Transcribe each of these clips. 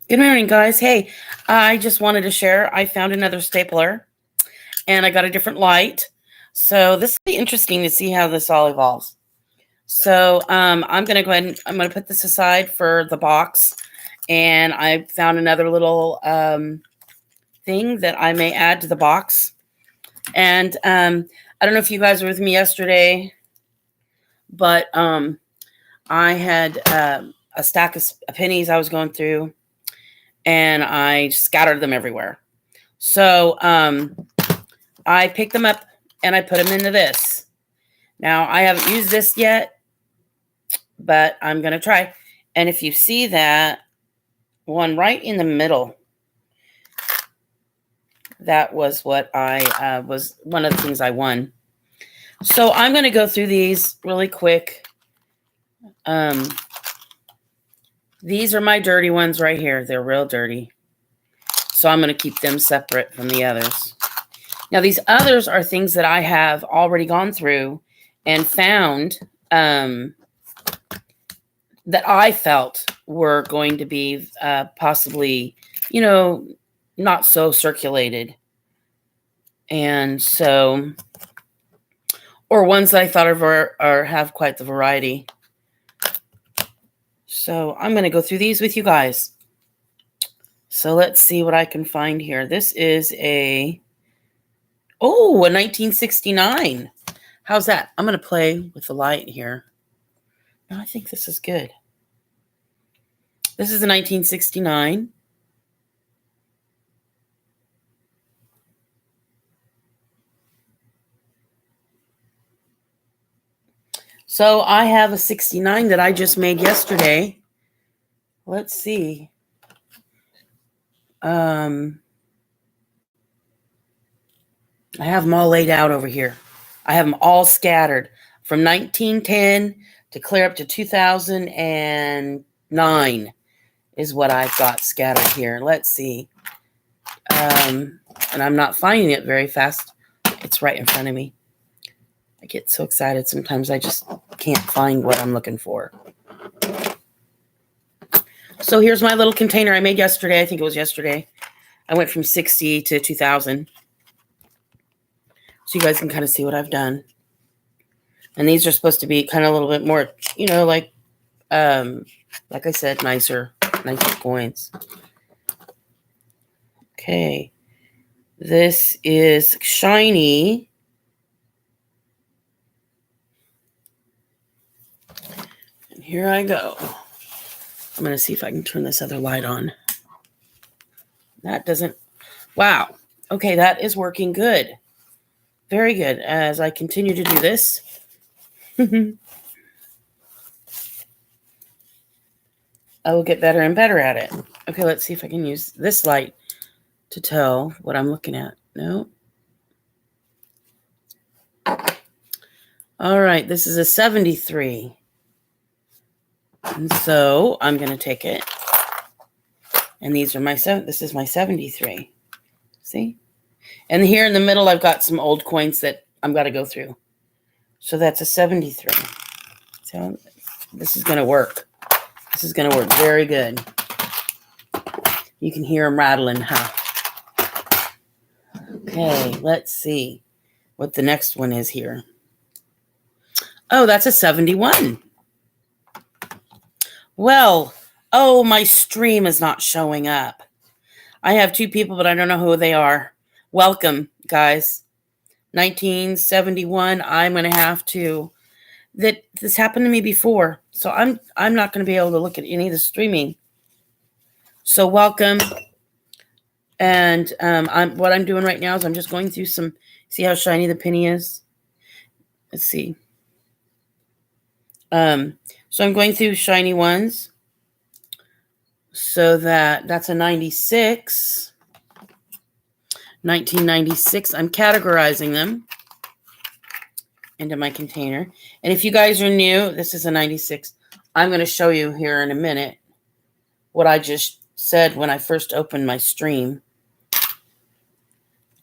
Good morning, guys. Hey, I just wanted to share. I found another stapler and I got a different light. So this will be interesting to see how this all evolves. So I'm going to go ahead and I'm going to put this aside for the box. And I found another little thing that I may add to the box. And I don't know if you guys were with me yesterday, but I had a stack of pennies I was going through. And I scattered them everywhere. So I picked them up and I put them into this. Now, I haven't used this yet, but I'm going to try. And if you see that one right in the middle, that was what I was one of the things I won. So I'm going to go through these really quick. These are my dirty ones right here. They're real dirty. So I'm going to keep them separate from the others. Now, these others are things that I have already gone through and found that I felt were going to be possibly, not so circulated. And so, or ones that I thought are have quite the variety. So I'm going to go through these with you guys. So let's see what I can find here. This is a 1969. How's that? I'm going to play with the light here. No, I think this is good. This is a 1969. So I have a 69 that I just made yesterday. Let's see. I have them all laid out over here. I have them all scattered from 1910 to clear up to 2009 is what I've got scattered here. Let's see. And I'm not finding it very fast. It's right in front of me. I get so excited sometimes I just can't find what I'm looking for. So here's my little container I made yesterday. I think it was yesterday. I went from 60 to 2000. So you guys can kind of see what I've done. And these are supposed to be kind of a little bit more, like I said, nicer coins. Okay. This is shiny. And here I go. I'm going to see if I can turn this other light on. That doesn't. Wow. Okay, that is working good. Very good. As I continue to do this. I will get better and better at it. Okay, let's see if I can use this light to tell what I'm looking at. No. All right, this is a 73. And so I'm going to take it. And these are this is my 73. See? And here in the middle, I've got some old coins that I'm got to go through. So that's a 73. So this is going to work. This is going to work very good. You can hear them rattling, huh? Okay, let's see what the next one is here. Oh, that's a 71. Well, my stream is not showing up. I have two people, but I don't know who they are. Welcome, guys. 1971. I'm going to have to. This happened to me before, so I'm not going to be able to look at any of the streaming. So welcome. And what I'm doing right now is I'm just going through some. See how shiny the penny is. Let's see. So I'm going through shiny ones. So that's a 96. 1996. I'm categorizing them into my container. And if you guys are new, this is a 96. I'm going to show you here in a minute what I just said when I first opened my stream.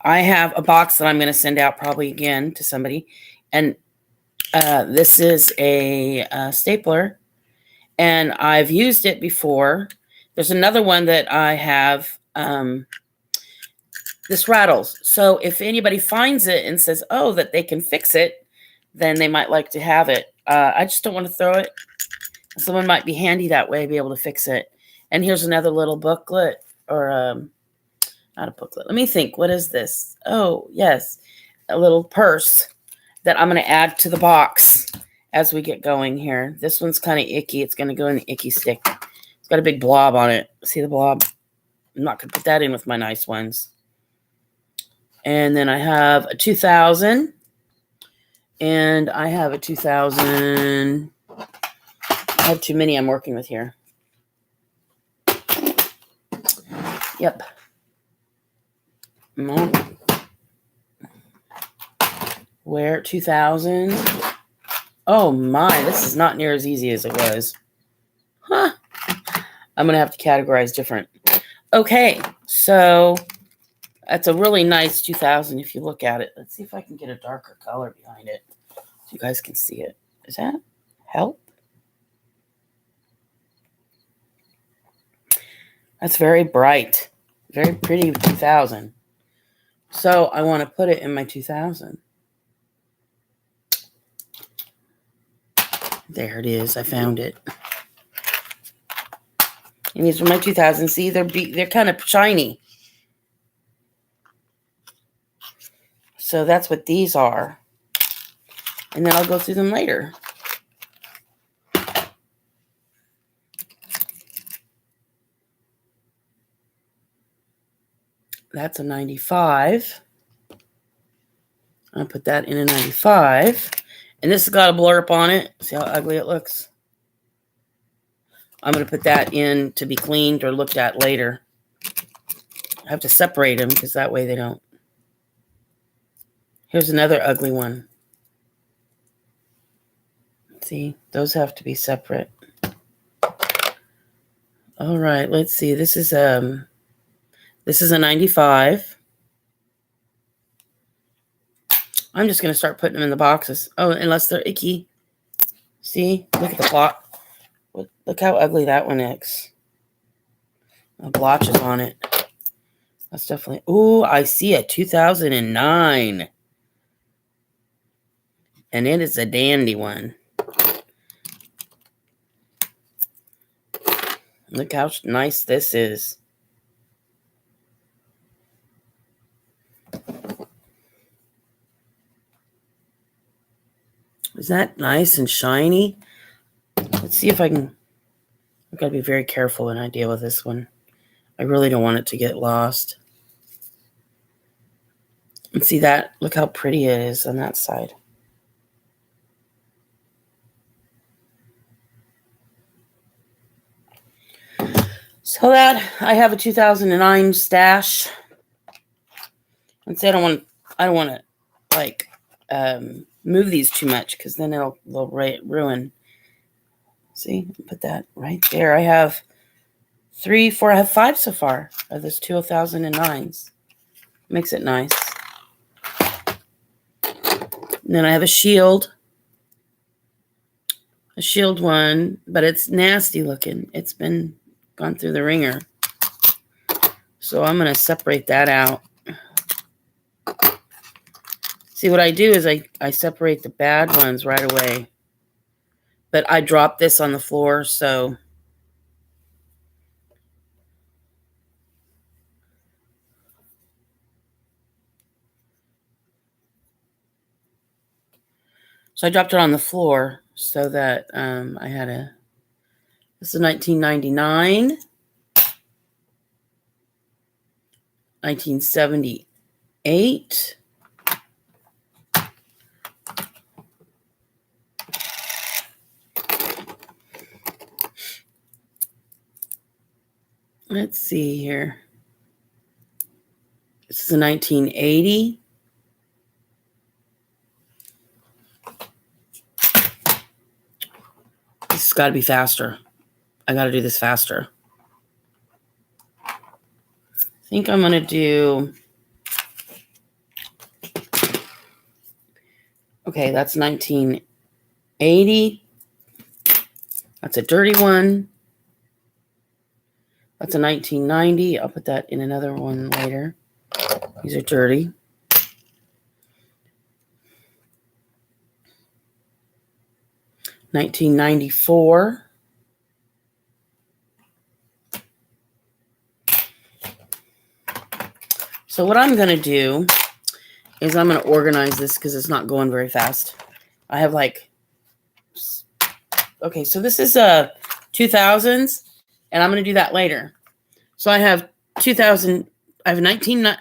I have a box that I'm going to send out probably again to somebody. And this is a stapler. And I've used it before. There's another one that I have. This rattles. So if anybody finds it and says, oh, that they can fix it, then they might like to have it. I just don't want to throw it. Someone might be handy that way, be able to fix it. And here's another little booklet, or not a booklet. Let me think. What is this? Oh, yes. A little purse that I'm going to add to the box as we get going here. This one's kind of icky. It's going to go in the icky stick. It's got a big blob on it. See the blob? I'm not going to put that in with my nice ones. And then I have a 2000. And I have a 2000. I have too many I'm working with here. Yep. Where 2000. Oh my, this is not near as easy as it was. Huh. I'm going to have to categorize different. Okay, so that's a really nice 2000 if you look at it. Let's see if I can get a darker color behind it so you guys can see it. Does that help? That's very bright. Very pretty 2000. So I want to put it in my 2000. There it is. I found it. And these are my 2000. See, they're kind of shiny. So that's what these are. And then I'll go through them later. That's a 95. I'll put that in a 95. And this has got a blurb on it. See how ugly it looks? I'm going to put that in to be cleaned or looked at later. I have to separate them because that way they don't. Here's another ugly one. See, those have to be separate. All right, let's see. This is a 95. I'm just going to start putting them in the boxes. Oh, unless they're icky. See? Look at the plot. Look how ugly that one is. The blotches on it. That's definitely... Oh, I see a 2009. And it is a dandy one. Look how nice this is. Is that nice and shiny? Let's see if I can... I've got to be very careful when I deal with this one. I really don't want it to get lost. And see that? Look how pretty it is on that side. So that I have a 2009 stash. And say I don't want to like move these too much because then they'll ruin. See, put that right there. I have 3, 4. I have 5 so far of this 2009s. Makes it nice. And then I have a shield one, but it's nasty looking. It's been gone through the ringer. So I'm going to separate that out. See, what I do is I separate the bad ones right away. But I dropped this on the floor, so... So I dropped it on the floor so that I had a... This is 1999. 1978. Let's see here. This is a 1980. This has got to be faster. I got to do this faster. I think I'm going to do... Okay, that's 1980. That's a dirty one. That's a 1990. I'll put that in another one later. These are dirty. $1994. So what I'm going to do is I'm going to organize this because it's not going very fast. I have like, okay, so this is 2000s, and I'm going to do that later. So I have 2000, I have 1910,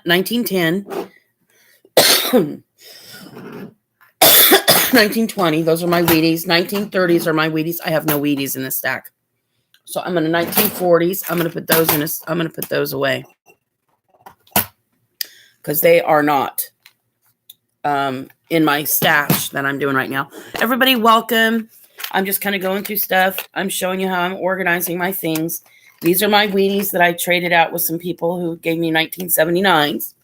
1920. Those are my Wheaties. 1930s are my Wheaties. I have no Wheaties in this stack. So I'm going to 1940s. I'm going to put those in. I'm going to put those away because they are not in my stash that I'm doing right now. Everybody, welcome. I'm just kind of going through stuff. I'm showing you how I'm organizing my things. These are my Wheaties that I traded out with some people who gave me 1979s.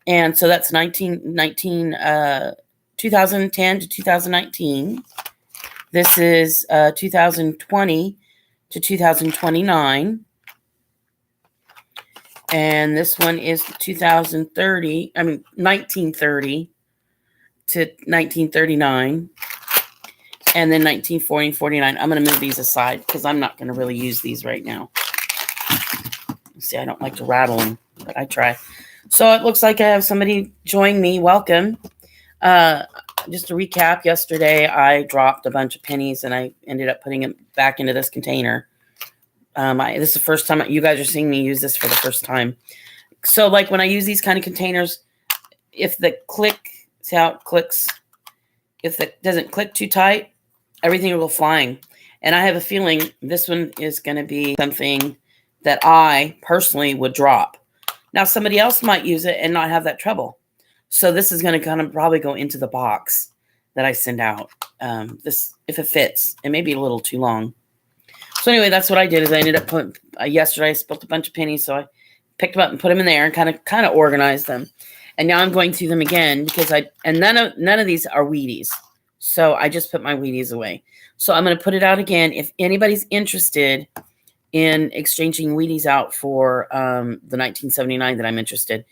And so that's 2010 to 2019. This is 2020 to 2029. And this one is 1930 to 1939. And then 1940 and 49. I'm going to move these aside because I'm not going to really use these right now. See, I don't like to rattle them, but I try. So it looks like I have somebody join me. Welcome. Just to recap, yesterday I dropped a bunch of pennies and I ended up putting it back into this container. This is the first time you guys are seeing me use this for the first time. So like when I use these kind of containers, if the click, see how it clicks? If it doesn't click too tight, everything will go flying. And I have a feeling this one is going to be something that I personally would drop. Now, somebody else might use it and not have that trouble. So this is going to kind of probably go into the box that I send out. This, if it fits, it may be a little too long. So anyway, that's what I did. Is I ended up putting yesterday. I spilled a bunch of pennies, so I picked them up and put them in there and kind of organized them. And now I'm going through them again because none of these are Wheaties. So I just put my Wheaties away. So I'm going to put it out again. If anybody's interested in exchanging Wheaties out for the 1979 that I'm interested.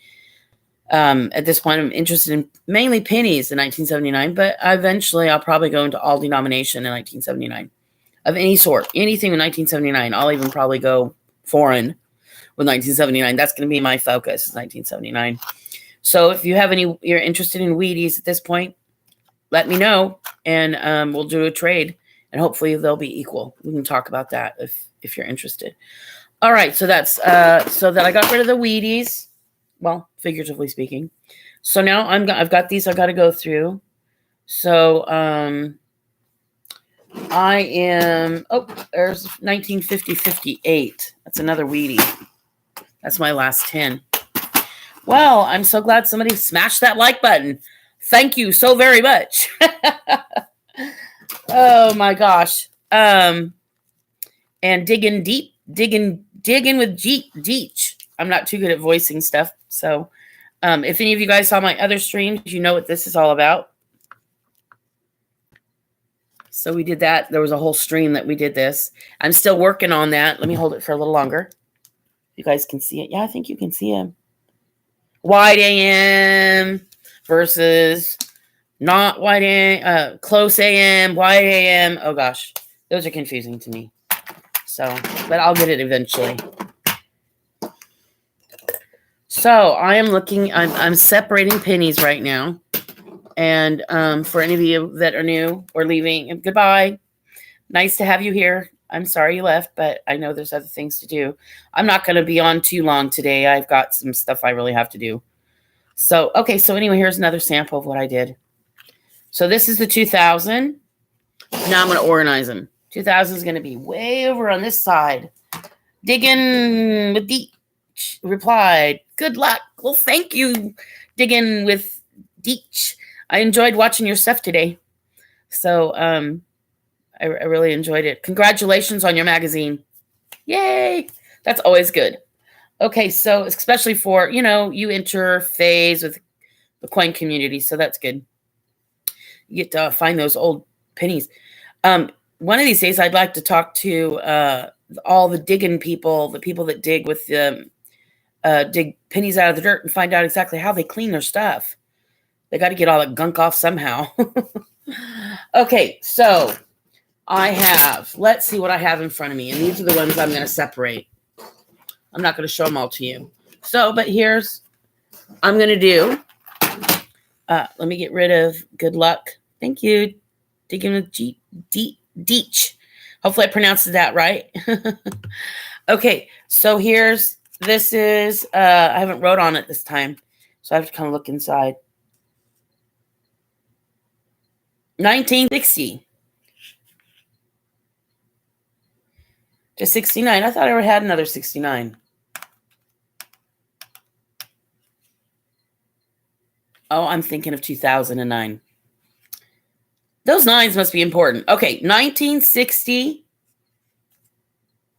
At this point, I'm interested in mainly pennies in 1979, but eventually I'll probably go into all denomination in 1979 of any sort, anything in 1979. I'll even probably go foreign with 1979. That's going to be my focus, 1979. So if you have you're interested in Wheaties at this point, let me know and we'll do a trade and hopefully they'll be equal. We can talk about that if you're interested. All right. So that's, so that I got rid of the Wheaties. Well, figuratively speaking. So now I've got these I got to go through. So, I am, there's 1950-58. That's another Wheatie. That's my last 10. Well, I'm so glad somebody smashed that like button. Thank you so very much. Oh my gosh. And digging with Deech. I'm not too good at voicing stuff. So if any of you guys saw my other streams, you know what this is all about. So we did that. There was a whole stream that we did this. I'm still working on that. Let me hold it for a little longer. You guys can see it. Yeah, I think you can see him. Wide AM versus not wide AM, close AM, wide AM. Oh gosh, those are confusing to me. So, but I'll get it eventually. So I am looking, I'm separating pennies right now. And for any of you that are new or leaving, goodbye. Nice to have you here. I'm sorry you left, but I know there's other things to do. I'm not going to be on too long today. I've got some stuff I really have to do. So, okay. So anyway, here's another sample of what I did. So this is the 2000. Now I'm going to organize them. 2000 is going to be way over on this side. Digging with Deech replied, good luck. Well, thank you, Digging with Deech. I enjoyed watching your stuff today. So I really enjoyed it. Congratulations on your magazine. Yay. That's always good. Okay, so especially for, you interface with the coin community. So that's good. You get to find those old pennies. One of these days, I'd like to talk to all the digging people, the people that dig with the dig pennies out of the dirt and find out exactly how they clean their stuff. They got to get all that gunk off somehow. Okay, so I have, let's see what I have in front of me. And these are the ones I'm going to separate. I'm not going to show them all to you. So, but here's, I'm going to do, let me get rid of good luck. Thank you. Digging with Deech. Hopefully I pronounced that right. Okay, so here's, this is, I haven't wrote on it this time. So I have to kind of look inside. 1960 to 69. I thought I ever had another 69. Oh, I'm thinking of 2009. Those nines must be important. Okay, 1960.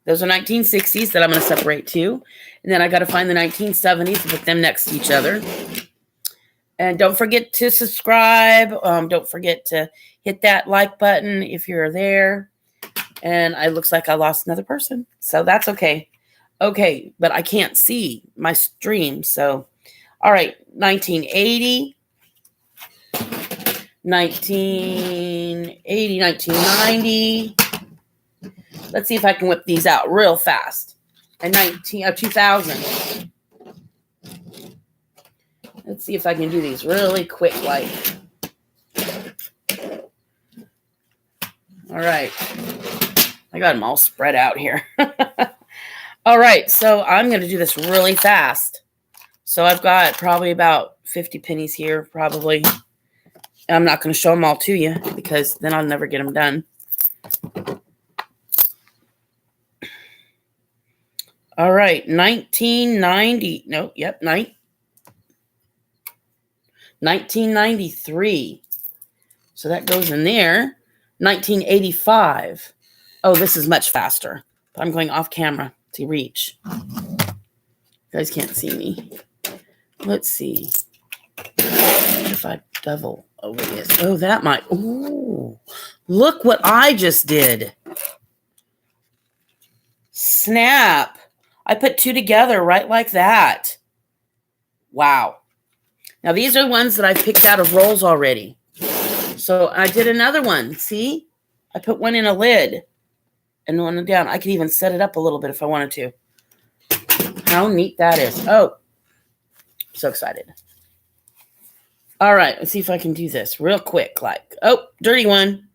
Those are 1960s that I'm going to separate too. And then I got to find the 1970s and put them next to each other. And don't forget to subscribe. Don't forget to hit that like button if you're there. And it looks like I lost another person. So that's okay. Okay, but I can't see my stream. So, all right, 1980. 1980, 1990. Let's see if I can whip these out real fast. And 2000. Let's see if I can do these really quick, like. All right. I got them all spread out here. All right, so I'm going to do this really fast. So I've got probably about 50 pennies here, probably. I'm not going to show them all to you because then I'll never get them done. All right, 1990. No, yep, 1993. So that goes in there. 1985. Oh, this is much faster. But I'm going off camera to reach. You guys can't see me. Let's see if I double over this. Oh, that might. Ooh, look what I just did. Snap. I put two together right like that. Wow. Now, these are ones that I picked out of rolls already. So I did another one. See? I put one in a lid and one down. I could even set it up a little bit if I wanted to. How neat that is. Oh, so excited. All right, let's see if I can do this real quick. Like, oh, dirty one.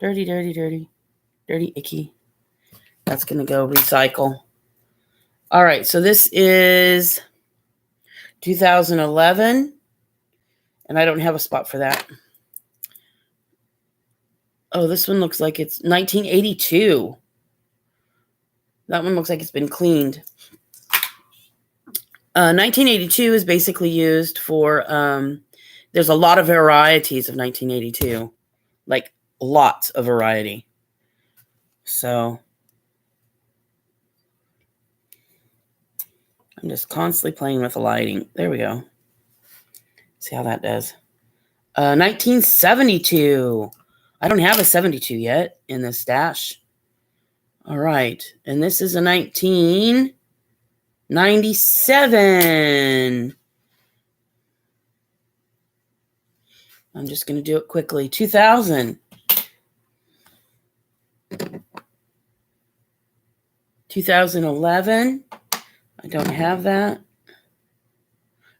Dirty, dirty, dirty. Dirty, icky. That's going to go recycle. All right, so this is 2011. And I don't have a spot for that. Oh, this one looks like it's 1982. That one looks like it's been cleaned. 1982 is basically used for, there's a lot of varieties of 1982. Like, lots of variety. So, I'm just constantly playing with the lighting. There we go. See how that does. 1972. I don't have a 72 yet in this stash. All right. And this is a 1997. I'm just going to do it quickly. 2000. 2011. I don't have that.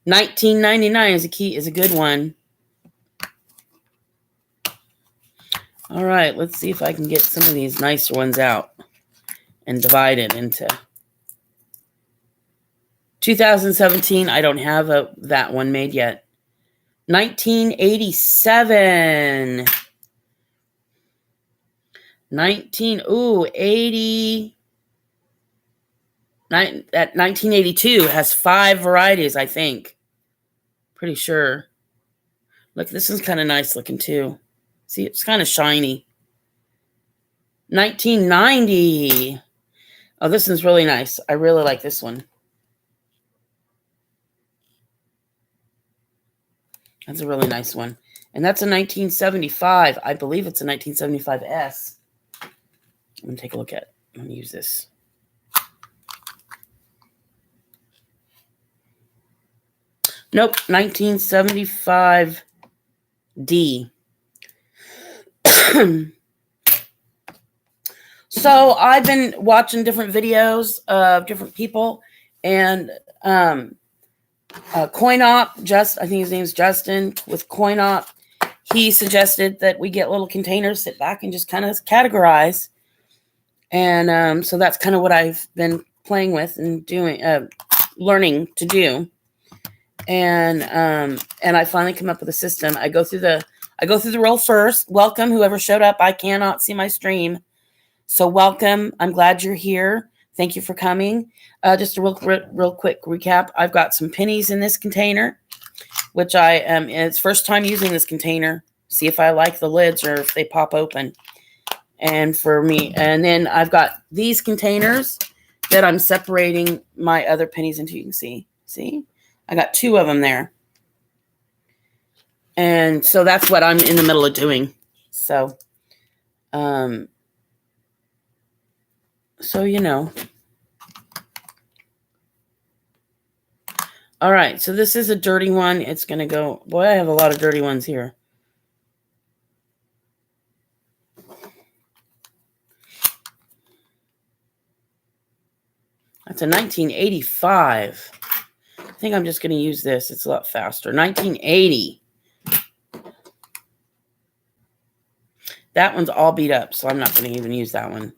1999 is a good one. All right, let's see if I can get some of these nicer ones out and divide it into 2017. I don't have that one made yet. 1987. 80. That 1982 has 5 varieties, I think. Pretty sure. Look, this one's kind of nice looking too. See, it's kind of shiny. 1990. Oh, this one's really nice. I really like this one. That's a really nice one. And that's a 1975. I believe it's a 1975S. I'm going to take a look at it. Let me use this. Nope, 1975D. So I've been watching different videos of different people, and CoinOp, I think his name's Justin with CoinOp. He suggested that we get little containers, sit back, and just kind of categorize. And so that's kind of what I've been playing with and doing, learning to do. And I finally come up with a system. I go through the roll first. Welcome, whoever showed up. I cannot see my stream, so welcome. I'm glad you're here. Thank you for coming. Just a real quick recap. I've got some pennies in this container, which it's first time using this container. See if I like the lids or if they pop open. And then I've got these containers that I'm separating my other pennies into. You can see, I got 2 of them there. And so that's what I'm in the middle of doing. So, you know. All right, so this is a dirty one. It's going to go, boy, I have a lot of dirty ones here. That's a 1985. I think I'm just going to use this. It's a lot faster. 1980. That one's all beat up, so I'm not going to even use that one.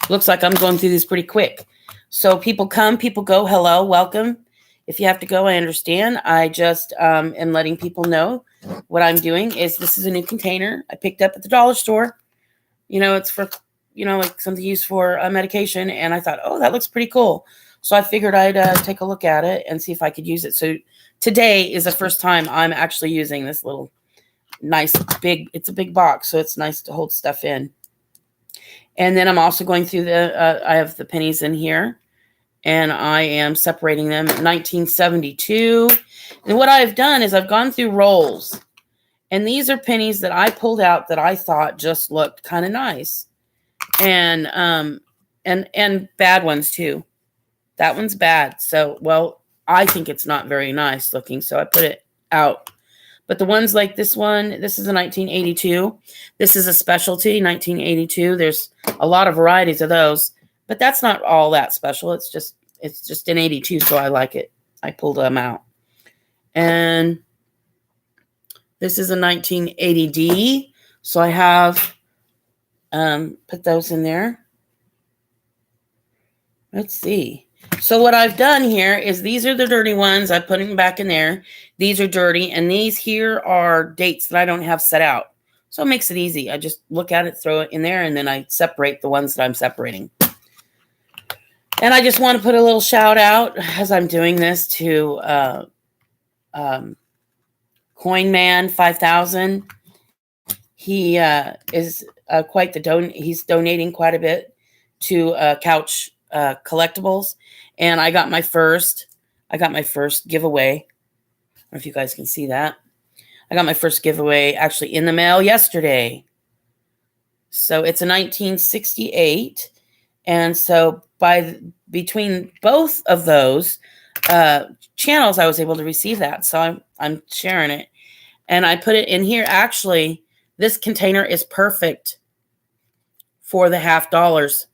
Looks like I'm going through these pretty quick. So people come, people go. Hello, welcome. If you have to go, I understand. I just am letting people know what I'm doing is this is a new container I picked up at the dollar store. You know, it's for, like something used for medication. And I thought, oh, that looks pretty cool. So I figured I'd take a look at it and see if I could use it. So today is the first time I'm actually using this little nice it's a big box. So it's nice to hold stuff in. And then I'm also going through I have the pennies in here. And I am separating them. 1972. And what I've done is I've gone through rolls. And these are pennies that I pulled out that I thought just looked kind of nice. And bad ones too. That one's bad. So, well, I think it's not very nice looking. So I put it out. But the ones like this one, this is a 1982. This is a specialty, 1982. There's a lot of varieties of those. But that's not all that special. It's just an 82, so I like it. I pulled them out. And this is a 1980D. So I have put those in there. Let's see. So what I've done here is these are the dirty ones. I put them back in there. These are dirty. And these here are dates that I don't have set out. So it makes it easy. I just look at it, throw it in there, and then I separate the ones that I'm separating. And I just want to put a little shout out as I'm doing this to Coinman 5000. He is quite the he's donating quite a bit to Couch Collectibles, and I got my first giveaway. I don't know if you guys can see that. I got my first giveaway actually in the mail yesterday. So it's a 1968, and so between both of those channels, I was able to receive that. So I'm sharing it, and I put it in here. Actually, this container is perfect for the $50.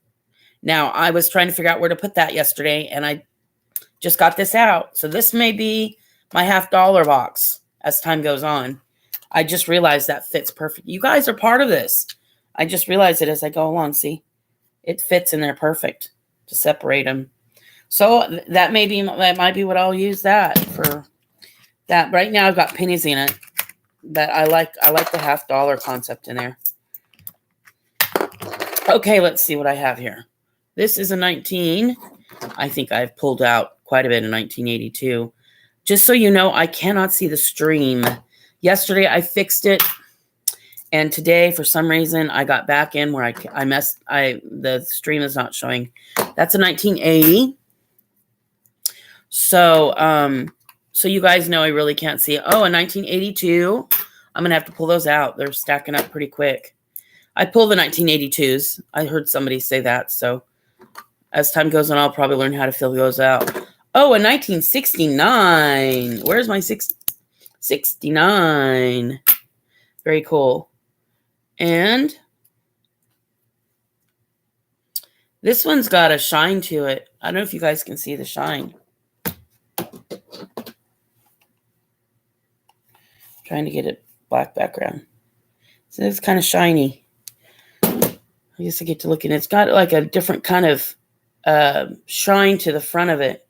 Now, I was trying to figure out where to put that yesterday, and I just got this out. So this may be my $50 box as time goes on. I just realized that fits perfect. You guys are part of this. I just realized it as I go along. See, it fits in there perfect to separate them. So that might be what I'll use that for. That right now I've got pennies in it, but I like the $50 concept in there. Okay, let's see what I have here. This is a 19. I think I've pulled out quite a bit in 1982. Just so you know, I cannot see the stream. Yesterday I fixed it, and today for some reason I got back in where the stream is not showing. That's a 1980. So so you guys know I really can't see it. Oh, a 1982. I'm gonna have to pull those out. They're stacking up pretty quick. I pull the 1982s. I heard somebody say that, so As time goes on, I'll probably learn how to fill those out. Oh, a 1969. Where's my 69? Very cool. And this one's got a shine to it. I don't know if you guys can see the shine. Trying to get a black background. So it's kind of shiny. I guess I get to look at it. It's got like a different kind of shine to the front of it.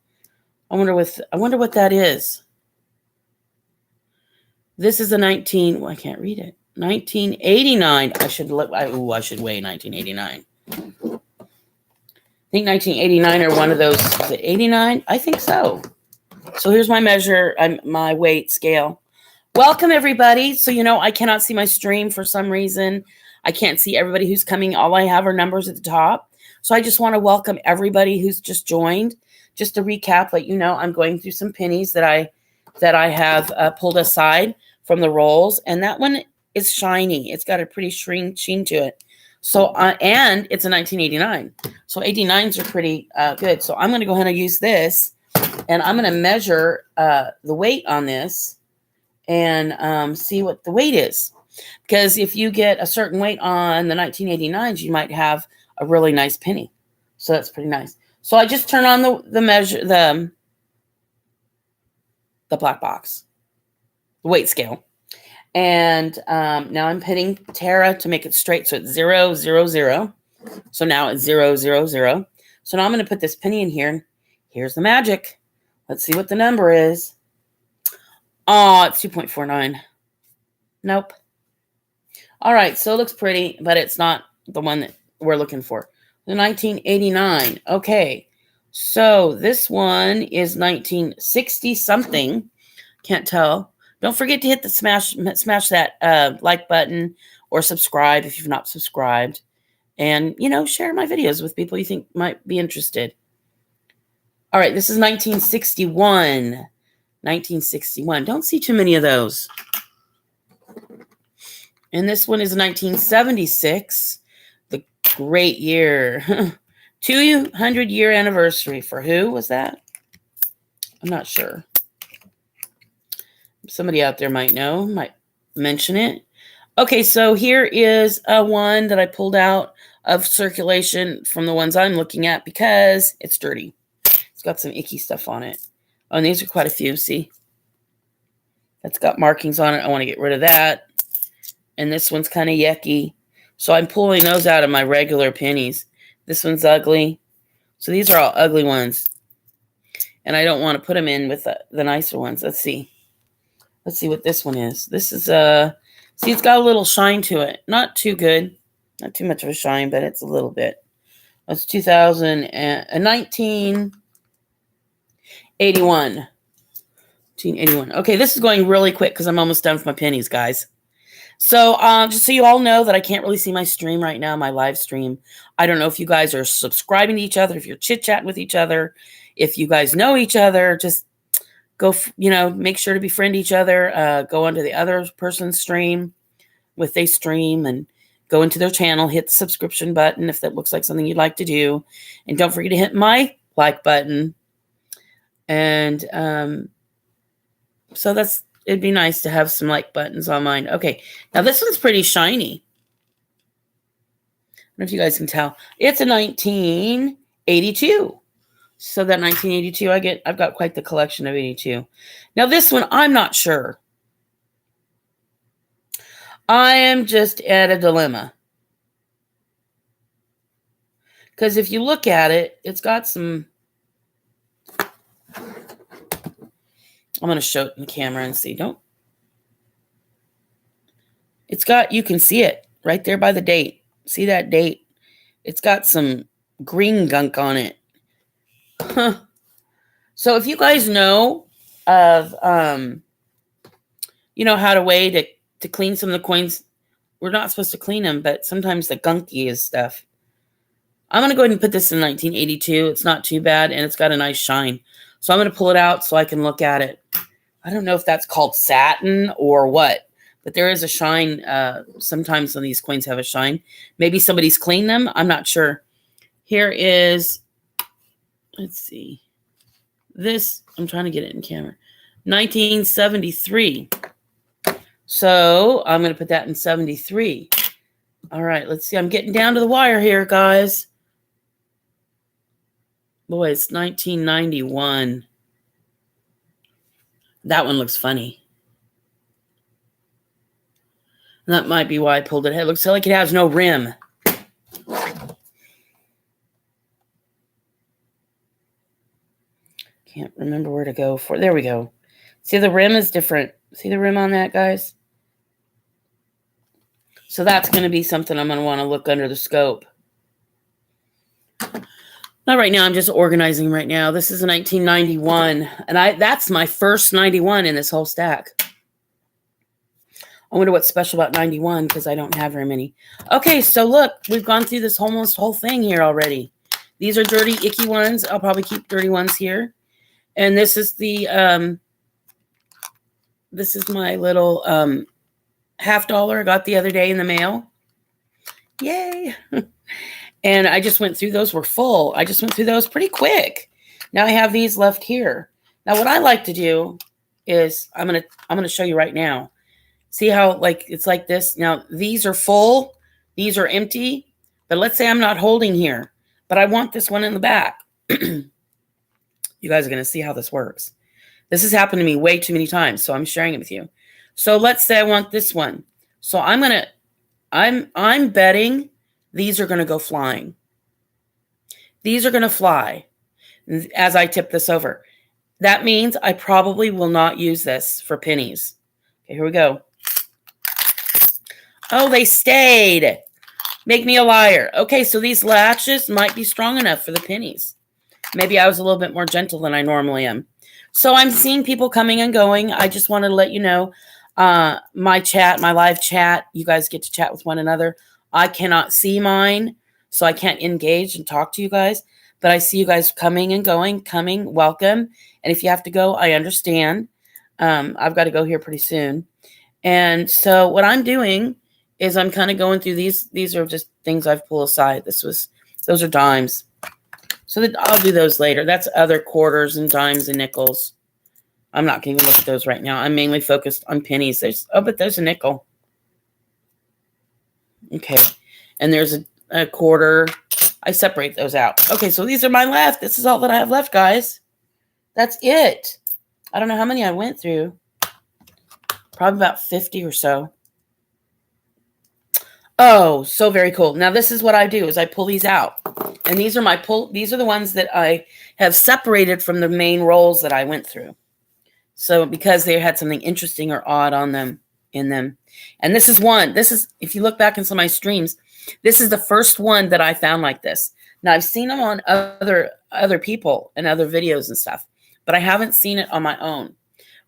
I wonder what that is. This is a I can't read it. 1989. I should weigh 1989. I think 1989 or one of those. Is it 89? I think so. So here's my measure, my weight scale. Welcome, everybody. So, I cannot see my stream for some reason. I can't see everybody who's coming. All I have are numbers at the top. So I just want to welcome everybody who's just joined. Just to recap, let you know, I'm going through some pennies that I have pulled aside from the rolls. And that one is shiny. It's got a pretty sheen to it. So, and it's a 1989. So 89s are pretty good. So I'm going to go ahead and use this. And I'm going to measure the weight on this and see what the weight is. Because if you get a certain weight on the 1989s, you might have a really nice penny. So that's pretty nice. So I just turn on the measure, the black box, the weight scale. And now I'm pitting Tara to make it straight. So it's 0, 0, 0. So now it's 0, 0, 0. So now I'm going to put this penny in here. Here's the magic. Let's see what the number is. Oh, it's 2.49. Nope. All right. So it looks pretty, but it's not the one that we're looking for. The 1989. Okay. So this one is 1960 something. Can't tell. Don't forget to hit the smash that like button or subscribe if you've not subscribed. And, share my videos with people you think might be interested. All right. This is 1961. 1961. Don't see too many of those. And this one is 1976. The great year. 200-year anniversary. For who was that? I'm not sure. Somebody out there might know, might mention it. Okay, so here is a one that I pulled out of circulation from the ones I'm looking at because it's dirty. It's got some icky stuff on it. Oh, and these are quite a few, see? That's got markings on it. I want to get rid of that. And this one's kind of yucky. So I'm pulling those out of my regular pennies. This one's ugly. So these are all ugly ones. And I don't want to put them in with the nicer ones. Let's see. Let's see what this one is. This is see, it's got a little shine to it. Not too good. Not too much of a shine, but it's a little bit. That's 1981. 1981. Okay, this is going really quick because I'm almost done with my pennies, guys. So just so you all know that I can't really see my stream right now, my live stream. I don't know if you guys are subscribing to each other, if you're chit-chatting with each other, if you guys know each other, just go, make sure to befriend each other. Go onto the other person's stream with they stream and go into their channel, hit the subscription button if that looks like something you'd like to do. And don't forget to hit my like button. And so it'd be nice to have some like buttons on mine. Okay. Now this one's pretty shiny. I don't know if you guys can tell. It's a 1982. So that 1982, I've got quite the collection of 82. Now this one, I'm not sure. I am just at a dilemma. Because if you look at it, it's got some... I'm going to show it in the camera and see. You can see it right there by the date. See that date? It's got some green gunk on it. Huh. So if you guys know of, how to weigh to clean some of the coins, we're not supposed to clean them, but sometimes the gunky is stuff. I'm going to go ahead and put this in 1982. It's not too bad, and it's got a nice shine. So I'm going to pull it out so I can look at it. I don't know if that's called satin or what, but there is a shine. Sometimes when these coins have a shine. Maybe somebody's cleaned them. I'm not sure. Here is let's see. This, I'm trying to get it in camera. 1973. So I'm going to put that in 73. All right, let's see. I'm getting down to the wire here, guys. Boy, it's 1991. That one looks funny. And that might be why I pulled it. It looks like it has no rim. Can't remember where to go for. There we go. See, the rim is different. See the rim on that, guys? So that's going to be something I'm going to want to look under the scope. Not right now. I'm just organizing right now. This is a 1991. And that's my first 91 in this whole stack. I wonder what's special about 91 because I don't have very many. Okay, so look. We've gone through this almost whole thing here already. These are dirty, icky ones. I'll probably keep dirty ones here. And this is the, this is my little $50 I got the other day in the mail. Yay. And I just went through those. Were full. I just went through those pretty quick. Now I have these left here. Now what I like to do is I'm going to show you right now. See how like it's like this. Now these are full. These are empty. But let's say I'm not holding here, but I want this one in the back. You guys are going to see how this works. This has happened to me way too many times, so I'm sharing it with you. So let's say I want this one. So I'm betting these are going to go flying. These are going to fly as I tip this over. That means I probably will not use this for pennies. Okay, here we go. Oh, they stayed. Make me a liar. Okay, so these latches might be strong enough for the pennies. Maybe I was a little bit more gentle than I normally am. So I'm seeing people coming and going. I just wanted to let you know my chat, my live chat, you guys get to chat with one another. I cannot see mine, so I can't engage and talk to you guys. But I see you guys coming and going, coming, welcome. And if you have to go, I understand. I've got to go here pretty soon. And so what I'm doing is I'm kind of going through these. These are just things I've pulled aside. Those are dimes. So I'll do those later. That's other quarters and dimes and nickels. I'm not going to even look at those right now. I'm mainly focused on pennies. But there's a nickel. Okay. And there's a quarter. I separate those out. Okay, so these are my left. This is all that I have left, guys. That's it. I don't know how many I went through. Probably about 50 or so. Oh, so very cool. Now this is what I do is I pull these out. And these are the ones that I have separated from the main rolls that I went through. So because they had something interesting or odd on them in them. And this is one. This is, if you look back in some of my streams, this is the first one that I found like this. Now I've seen them on other people and other videos and stuff, but I haven't seen it on my own.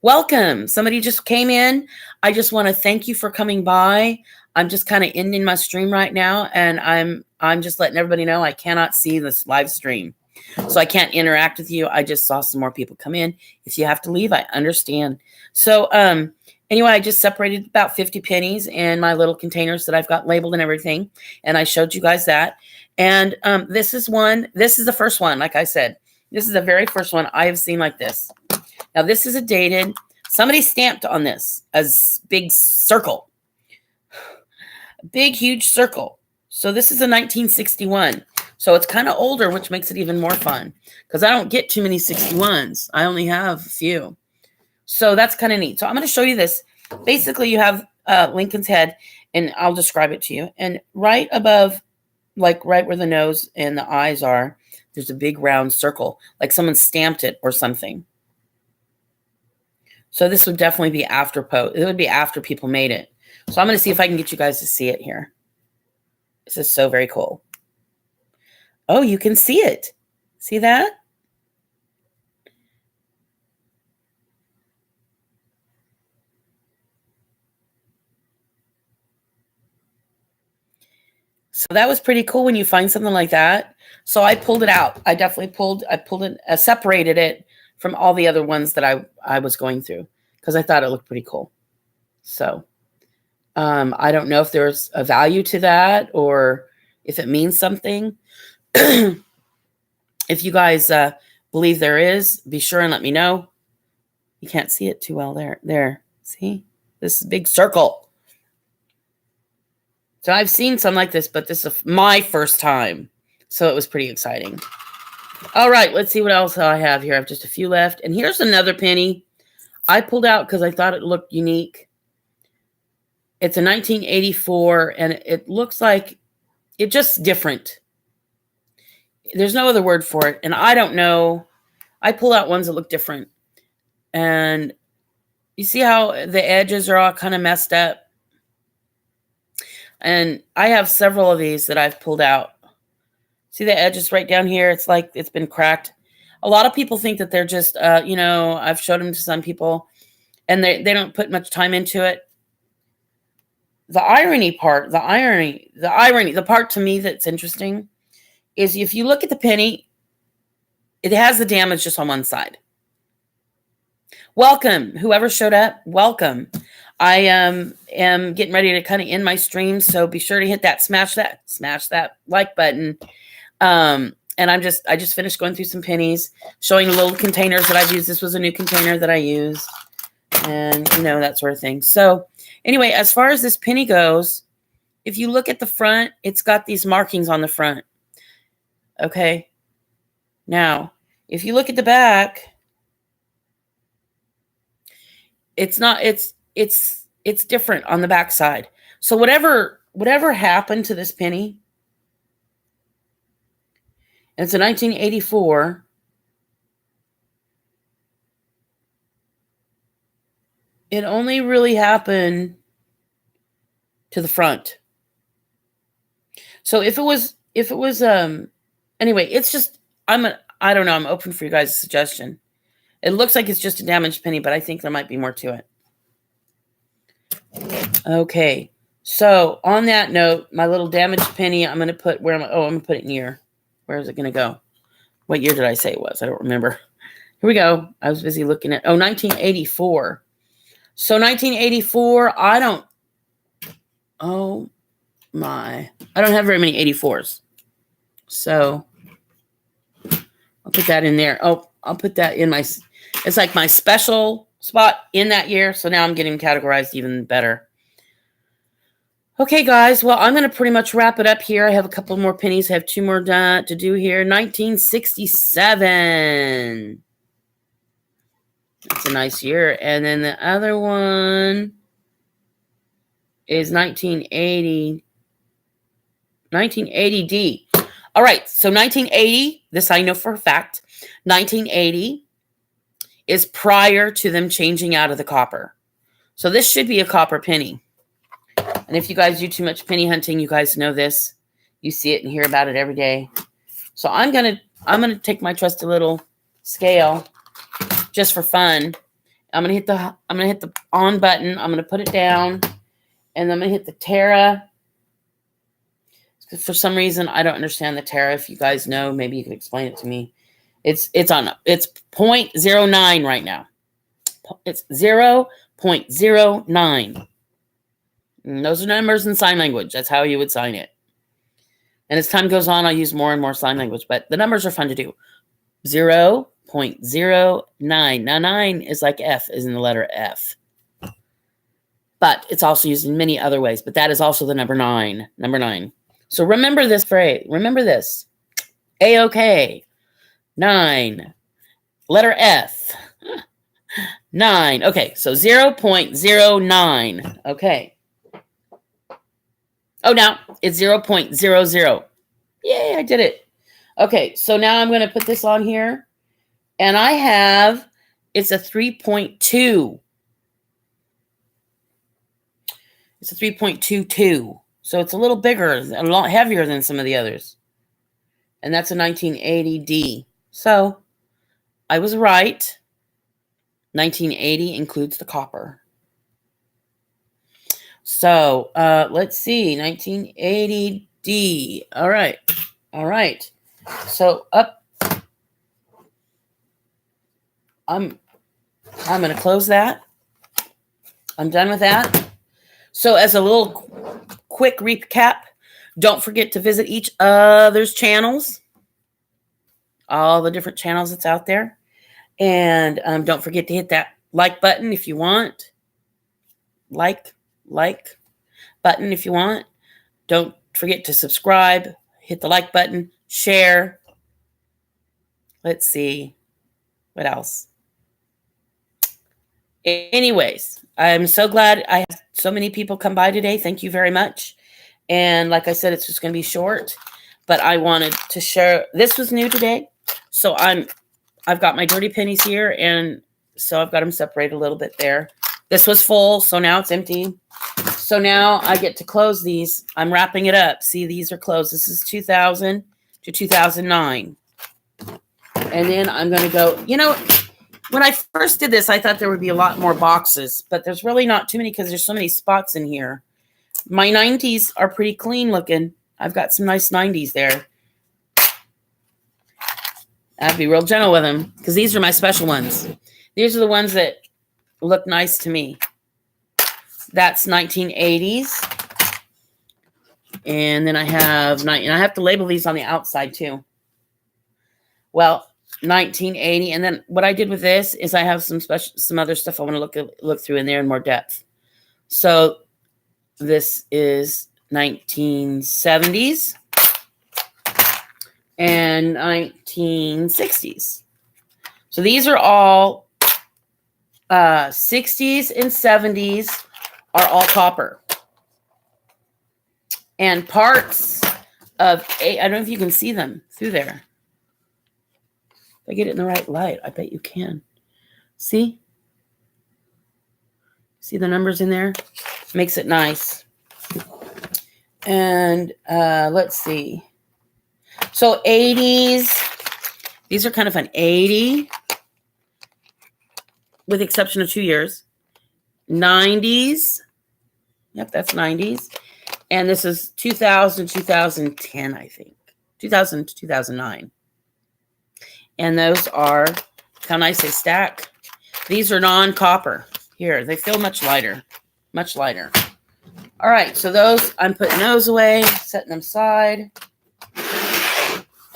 Welcome. Somebody just came in. I just want to thank you for coming by. I'm just kind of ending my stream right now, and I'm just letting everybody know I cannot see this live stream. So I can't interact with you. I just saw some more people come in. If you have to leave, I understand. So anyway, I just separated about 50 pennies in my little containers that I've got labeled and everything. And I showed you guys that. And this is the first one, like I said. This is the very first one I have seen like this. Now, this is a dated. Somebody stamped on this as big circle. Big, huge circle. So this is a 1961. So it's kind of older, which makes it even more fun because I don't get too many 61s. I only have a few. So that's kind of neat. So I'm going to show you this. Basically, you have Lincoln's head, and I'll describe it to you. And right above, like right where the nose and the eyes are, there's a big round circle, like someone stamped it or something. So this would definitely be after post. It would be after people made it. So I'm going to see if I can get you guys to see it here. This is so very cool. Oh, you can see it. See that? So that was pretty cool when you find something like that. So I pulled it out. I separated it from all the other ones that I was going through because I thought it looked pretty cool. So I don't know if there's a value to that or if it means something. If you guys believe there is, be sure and let me know. You can't see it too well there. There. See? This big circle. So I've seen some like this, but this is my first time. So it was pretty exciting. All right, let's see what else I have here. I have just a few left. And here's another penny I pulled out because I thought it looked unique. It's a 1984, and it looks like it's just different. There's no other word for it. And I don't know. I pull out ones that look different. And you see how the edges are all kind of messed up? And I have several of these that I've pulled out. See the edges right down here? It's like it's been cracked. A lot of people think that they're just, I've showed them to some people, and they don't put much time into it. The part to me that's interesting is if you look at the penny, it has the damage just on one side. Welcome, whoever showed up, welcome. I am getting ready to kind of end my stream, so be sure to hit that, smash that like button. And I just finished going through some pennies, showing the little containers that I've used. This was a new container that I used, and that sort of thing. So anyway, as far as this penny goes, if you look at the front, it's got these markings on the front. Okay. Now, if you look at the back, it's different on the back side. So whatever happened to this penny, and it's a 1984, it only really happened to the front. So if it was anyway, it's just I don't know, I'm open for you guys' suggestion. It looks like it's just a damaged penny, but I think there might be more to it. Okay. So on that note, my little damaged penny, I'm going to put I'm going to put it in year. Where is it going to go? What year did I say it was? I don't remember. Here we go. I was busy looking at 1984. So 1984, I don't have very many 84s. So I'll put that in there. Oh, I'll put that in it's like my special spot in that year. So now I'm getting categorized even better. Okay, guys. Well, I'm going to pretty much wrap it up here. I have a couple more pennies. I have two more to do here. 1967. That's a nice year. And then the other one is 1980. 1980D. All right. So 1980, this I know for a fact. 1980 is prior to them changing out of the copper. So this should be a copper penny. And if you guys do too much penny hunting, you guys know this. You see it and hear about it every day. So I'm gonna take my trusty little scale just for fun. I'm gonna hit the on button. I'm gonna put it down, and I'm gonna hit the Tara. For some reason, I don't understand the Tara. If you guys know, maybe you can explain it to me. It's 0.09 right now. It's 0.09. And those are numbers in sign language. That's how you would sign it. And as time goes on, I'll use more and more sign language, but the numbers are fun to do. 0.09. Now 9 is like F, is in the letter F. But it's also used in many other ways, but that is also the number 9. Number 9. So remember this phrase. Remember this. A-OK. 9. Letter F. 9. Okay, so 0.09. Okay. Oh, now it's 0.00. Yay, I did it. Okay, so now I'm going to put this on here. And it's a 3.2. It's a 3.22. So it's a little bigger, a lot heavier than some of the others. And that's a 1980D. So I was right. 1980 includes the copper. So let's see, 1980D. All right. So up. I'm going to close that. I'm done with that. So as a little quick recap, don't forget to visit each other's channels. all the different channels that's out there. And don't forget to hit that like button if you want. Like button if you want. Don't forget to subscribe. Hit the like button. Share. Let's see. What else? Anyways, I'm so glad I have so many people come by today. Thank you very much. And like I said, it's just going to be short, but I wanted to share. This was new today. So I've got my dirty pennies here, and so I've got them separated a little bit there. This was full, so now it's empty. So now I get to close these. I'm wrapping it up. See, these are closed. This is 2000 to 2009. And then I'm going to go, when I first did this, I thought there would be a lot more boxes, but there's really not too many because there's so many spots in here. My 90s are pretty clean looking. I've got some nice 90s there. I'd be real gentle with them because these are my special ones. These are the ones that look nice to me. That's 1980s. And then I have, and I have to label these on the outside too. Well, 1980. And then what I did with this is I have some other stuff I want to look through in there in more depth. So this is 1970s and 1960s. So these are all 60s and 70s are all copper. And parts of, I don't know if you can see them through there. If I get it in the right light, I bet you can. See? See the numbers in there? Makes it nice. And let's see. So 80s. These are kind of an 80. With the exception of 2 years. 90s. Yep, that's 90s. And this is 2000 to 2010, I think. 2000 to 2009. And those are, how nice they stack. These are non-copper. Here, they feel much lighter. Much lighter. All right, so those, I'm putting those away, setting them aside.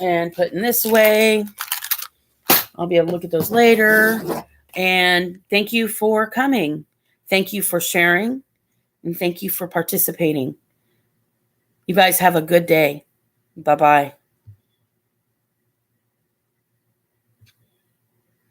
And putting this away. I'll be able to look at those later. And thank you for coming. Thank you for sharing. And thank you for participating. You guys have a good day. Bye-bye.